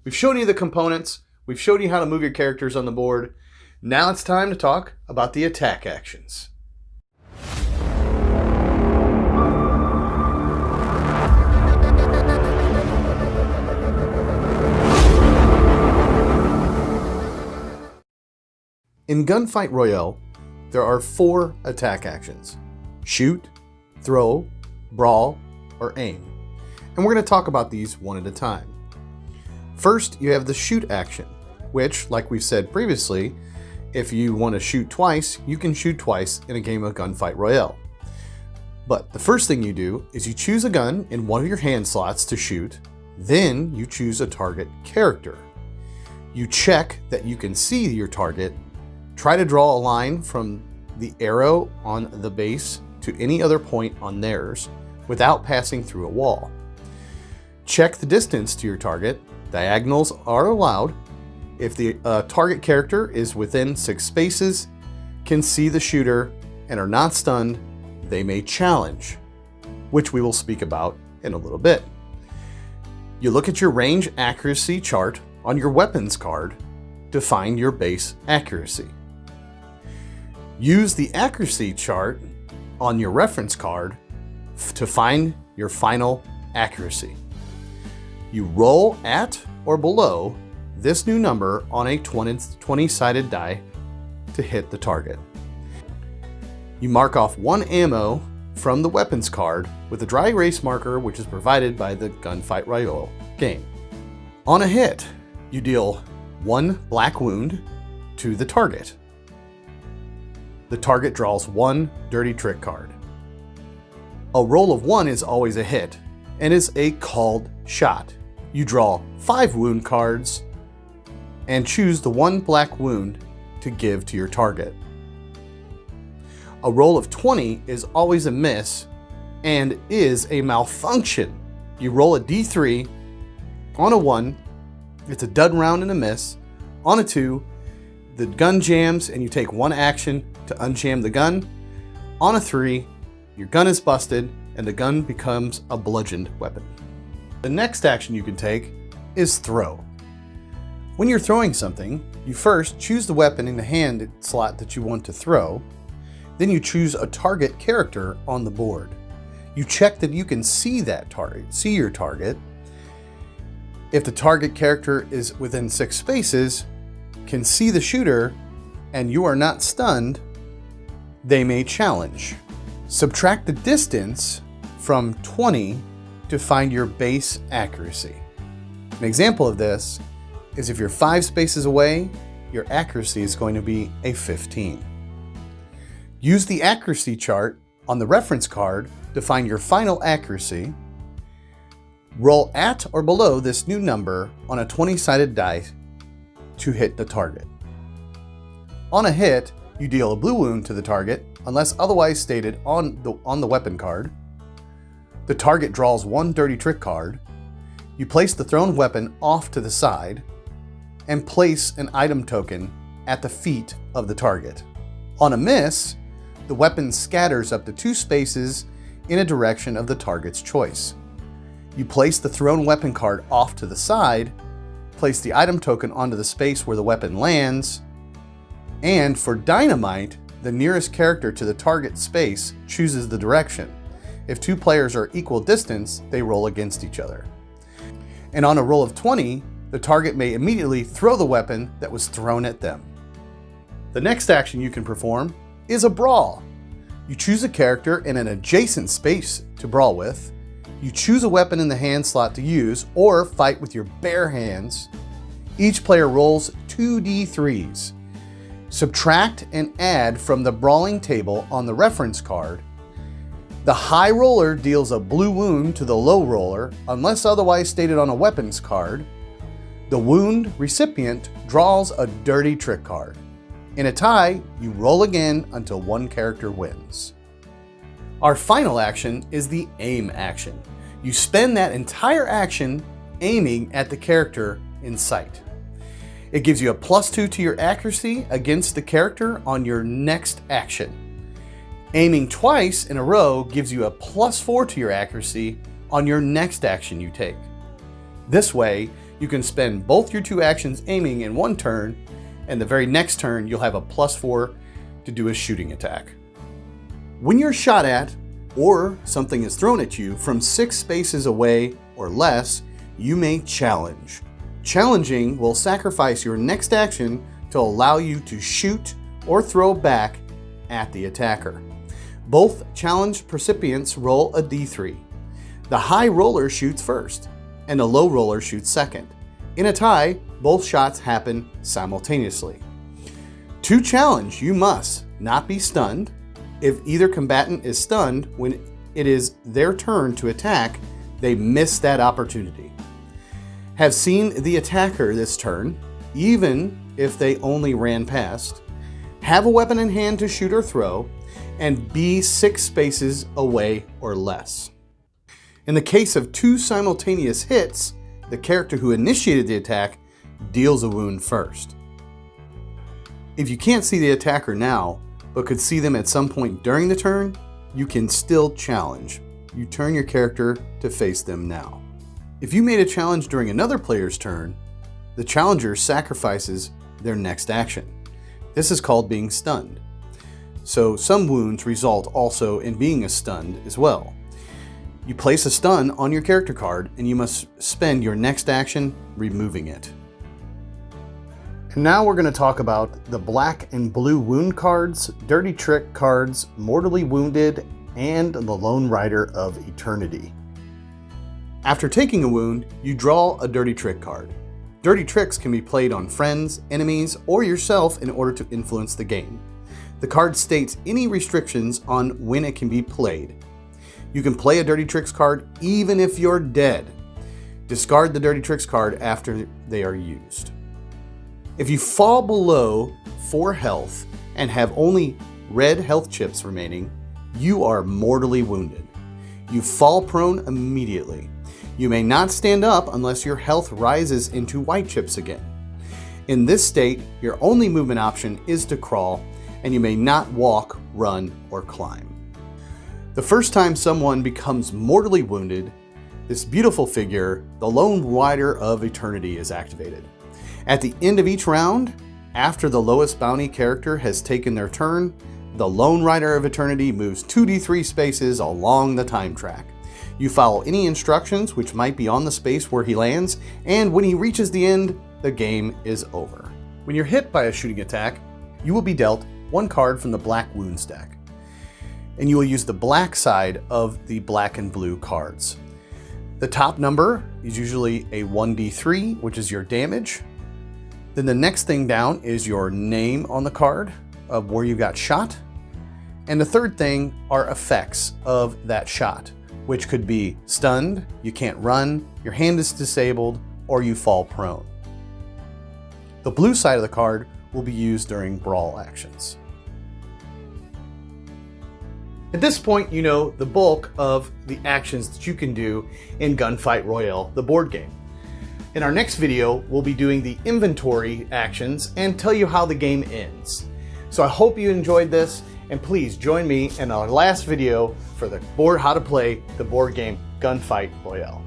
We've shown you the components. We've shown you how to move your characters on the board. Now it's time to talk about the attack actions. In Gunfight Royale, there are 4 attack actions: shoot, throw, brawl, or aim. And we're going to talk about these one at a time. First, you have the shoot action, which, like we've said previously, if you want to shoot twice, you can shoot twice in a game of Gunfight Royale. But the first thing you do is you choose a gun in one of your hand slots to shoot, then you choose a target character. You check that you can see your target. Try to draw a line from the arrow on the base to any other point on theirs without passing through a wall. Check the distance to your target. Diagonals are allowed. If the target character is within 6 spaces, can see the shooter, and are not stunned, they may challenge, which we will speak about in a little bit. You look at your range accuracy chart on your weapons card to find your base accuracy. Use the accuracy chart on your reference card to find your final accuracy. You roll at or below this new number on a 20-sided die to hit the target. You mark off 1 ammo from the weapons card with a dry erase marker, which is provided by the Gunfight Royale game. On a hit, you deal 1 black wound to the target. The target draws 1 dirty trick card. A roll of 1 is always a hit and is a called shot. You draw 5 wound cards and choose the 1 black wound to give to your target. A roll of 20 is always a miss and is a malfunction. You roll a d3. On a 1, it's a dud round and a miss. On a 2, the gun jams and you take 1 action to unjam the gun. On a 3, your gun is busted and the gun becomes a bludgeoned weapon. The next action you can take is throw. When you're throwing something, you first choose the weapon in the hand slot that you want to throw. Then you choose a target character on the board. You check that you can see that target, see your target. If the target character is within 6 spaces, can see the shooter, and you are not stunned, they may challenge. Subtract the distance from 20 to find your base accuracy. An example of this is if you're 5 spaces away, your accuracy is going to be a 15. Use the accuracy chart on the reference card to find your final accuracy. Roll at or below this new number on a 20-sided die to hit the target. On a hit, you deal a blue wound to the target unless otherwise stated on the weapon card. The target draws 1 dirty trick card. You place the thrown weapon off to the side and place an item token at the feet of the target. On a miss, the weapon scatters up to 2 spaces in a direction of the target's choice. You place the thrown weapon card off to the side, place the item token onto the space where the weapon lands, and for dynamite, the nearest character to the target space chooses the direction. If 2 players are equal distance, they roll against each other. And on a roll of 20, the target may immediately throw the weapon that was thrown at them. The next action you can perform is a brawl. You choose a character in an adjacent space to brawl with. You choose a weapon in the hand slot to use or fight with your bare hands. Each player rolls 2d3s. Subtract and add from the brawling table on the reference card. The high roller deals a blue wound to the low roller unless otherwise stated on a weapons card. The wound recipient draws a dirty trick card. In a tie, you roll again until 1 character wins. Our final action is the aim action. You spend that entire action aiming at the character in sight. It gives you a +2 to your accuracy against the character on your next action. Aiming twice in a row gives you a +4 to your accuracy on your next action you take. This way, You can spend both your 2 actions aiming in one turn, and the very next turn you'll have a +4 to do a shooting attack. When you're shot at, or something is thrown at you from 6 spaces away or less, you may challenge. Challenging will sacrifice your next action to allow you to shoot or throw back at the attacker. Both challenged recipients roll a d3. The high roller shoots first, and the low roller shoots second. In a tie, both shots happen simultaneously. To challenge, you must not be stunned. If either combatant is stunned when it is their turn to attack, they miss that opportunity. Have seen the attacker this turn, even if they only ran past. Have a weapon in hand to shoot or throw, and be 6 spaces away or less. In the case of 2 simultaneous hits, the character who initiated the attack deals a wound first. If you can't see the attacker now, but could see them at some point during the turn, you can still challenge. You turn your character to face them now. If you made a challenge during another player's turn, the challenger sacrifices their next action. This is called being stunned. So some wounds result also in being stunned as well. You place a stun on your character card and you must spend your next action removing it. And now we're going to talk about the black and blue wound cards, dirty trick cards, mortally wounded, and the Lone Rider of Eternity. After taking a wound, you draw a dirty trick card. Dirty tricks can be played on friends, enemies, or yourself in order to influence the game. The card states any restrictions on when it can be played. You can play a dirty tricks card even if you're dead. Discard the dirty tricks card after they are used. If you fall below 4 health and have only red health chips remaining, you are mortally wounded. You fall prone immediately. You may not stand up unless your health rises into white chips again. In this state, your only movement option is to crawl, and you may not walk, run, or climb. The first time someone becomes mortally wounded, this beautiful figure, the Lone Rider of Eternity, is activated. At the end of each round, after the lowest bounty character has taken their turn, the Lone Rider of Eternity moves 2d3 spaces along the time track. You follow any instructions which might be on the space where he lands, and when he reaches the end, the game is over. When you're hit by a shooting attack, you will be dealt 1 card from the black wound stack, and you will use the black side of the black and blue cards. The top number is usually a 1d3, which is your damage. Then the next thing down is your name on the card of where you got shot. And the third thing are effects of that shot, which could be stunned, you can't run, your hand is disabled, or you fall prone. The blue side of the card will be used during brawl actions. At this point, you know the bulk of the actions that you can do in Gunfight Royale, the board game. In our next video, we'll be doing the inventory actions and tell you how the game ends. So I hope you enjoyed this, and please join me in our last video for the board how to play the board game Gunfight Royale.